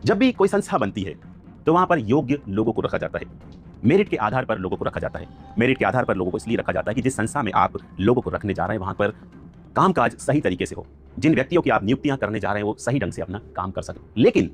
जब भी कोई संस्था बनती है तो वहां पर योग्य लोगों को रखा जाता है। मेरिट के आधार पर लोगों को रखा जाता है। मेरिट के आधार पर लोगों को इसलिए रखा जाता है कि जिस संस्था में आप लोगों को रखने जा रहे हैं वहां पर कामकाज सही तरीके से हो, जिन व्यक्तियों की आप नियुक्तियां करने जा रहे हैं वो सही ढंग से अपना काम कर सकें। लेकिन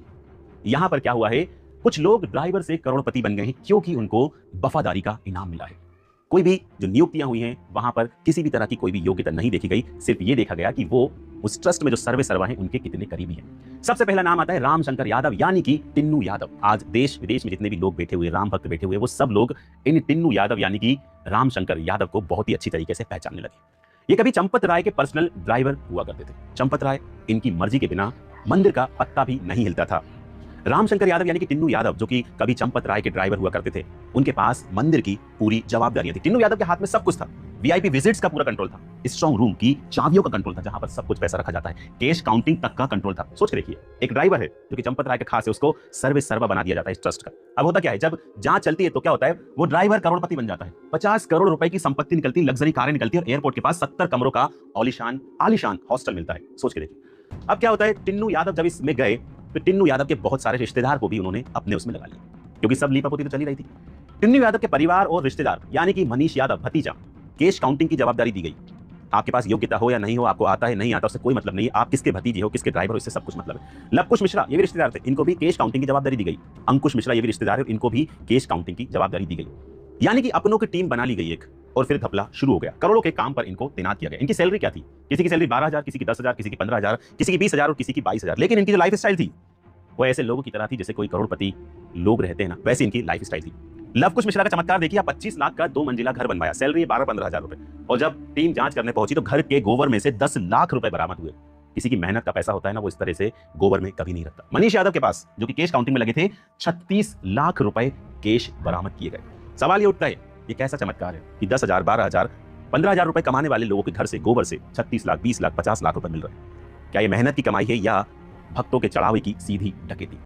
यहां पर क्या हुआ है, कुछ लोग ड्राइवर से करोड़पति बन गए हैं क्योंकि उनको वफादारी का इनाम मिला है। कोई भी जो नियुक्तियां हुई हैं वहां पर किसी भी तरह की कोई भी योग्यता नहीं देखी गई, सिर्फ ये देखा गया कि वो उस ट्रस्ट में जो सर्वे सर्वा हैं उनके कितने करीबी हैं। सबसे पहला नाम आता है रामशंकर यादव, यानी कि टिन्नू यादव। आज देश विदेश में जितने भी लोग बैठे हुए, राम भक्त बैठे हुए, वो सब लोग इन टिन्नू यादव यानी कि रामशंकर यादव को बहुत ही अच्छी तरीके से पहचानने लगे। ये कभी चंपत राय के पर्सनल ड्राइवर हुआ करते थे। चंपत राय इनकी मर्जी के बिना मंदिर का पत्ता भी नहीं हिलता था। रामशंकर यादव यानी कि टिन्नू यादव जो कि कभी चंपत राय के ड्राइवर हुआ करते थे, उनके पास मंदिर की पूरी जवाबदारियां थी। टिन्नू यादव के हाथ में सब कुछ था। वीआईपी विजिट्स का पूरा कंट्रोल था, स्ट्रांग रूम की चाबियों का कंट्रोल था जहां पर सब कुछ पैसा रखा जाता है, कैश काउंटिंग तक का कंट्रोल था। सोच के देखिए, एक ड्राइवर है जो कि चंपत राय के खास है, उसको सर्वे सर्वा बना दिया जाता है इस ट्रस्ट का। अब होता क्या है, जब जांच चलती है तो क्या होता है, वो ड्राइवर करोड़पति बन जाता है। 50 करोड़ रुपए की संपत्ति निकलती, लग्जरी कारें निकलती है और एयरपोर्ट के पास 70 कमरों का आलीशान हॉस्टल मिलता है। सोच के देखिए। अब क्या होता है, टिन्नू यादव जब इसमें गए तो टिन्नू यादव के बहुत सारे रिश्तेदार को भी उन्होंने अपने उसमें लगा लिया, क्योंकि सब लीपापोती तो चली रही थी। टिन्नू यादव के परिवार और रिश्तेदार यानी कि मनीष यादव भतीजा, कैश काउंटिंग की जवाबदारी दी गई। आपके पास योग्यता हो या नहीं हो, आपको आता है नहीं आता, उससे कोई मतलब नहीं है। आप किसके भतीजे हो, किसके ड्राइवर हो, इससे सब कुछ मतलब है। लवकुश मिश्रा ये भी रिश्तेदार थे, इनको भी कैश काउंटिंग की जवाबदारी दी गई। अंकुश मिश्रा ये भी रिश्तेदार है, इनको भी कैश काउंटिंग की जवाबदारी दी गई। यानी कि अपनों की टीम बना ली गई एक, और फिर घपला शुरू हो गया। करोड़ों के काम पर इनको तैनात किया गया। इनकी सैलरी क्या थी, किसी की सैलरी 12,000, किसी की 10,000, किसी की 15,000, किसी की 20,000 और किसी की 22,000। लेकिन इनकी जो लाइफ स्टाइल थी वो ऐसे लोगों की तरह थी जैसे कोई करोड़पति लोग रहते हैं ना, वैसे इनकी लाइफ स्टाइल थी। लवकुश मिश्रा का चमत्कार देखिए, 25 लाख का 2 मंजिला घर बनवाया, सैलरी 12-15 हजार रुपए, और जब टीम जांच करने पहुंची तो घर के गोबर में से 10 लाख रुपए बरामद हुए। किसी की मेहनत का पैसा होता है ना, वो इस तरह से गोबर में कभी नहीं रखता। मनीष यादव के पास जो कि कैश काउंटिंग में लगे थे, 36 लाख रुपए कैश बरामद किए गए। सवाल ये उठता है, ये कैसा चमत्कार है कि 10,000, 12,000, 15,000 रुपए कमाने वाले लोगों के घर से गोबर से 36 लाख, 20 लाख, 50 लाख रुपए मिल रहे हैं? क्या ये मेहनत की कमाई है या भक्तों के चढ़ावे की सीधी डकैती?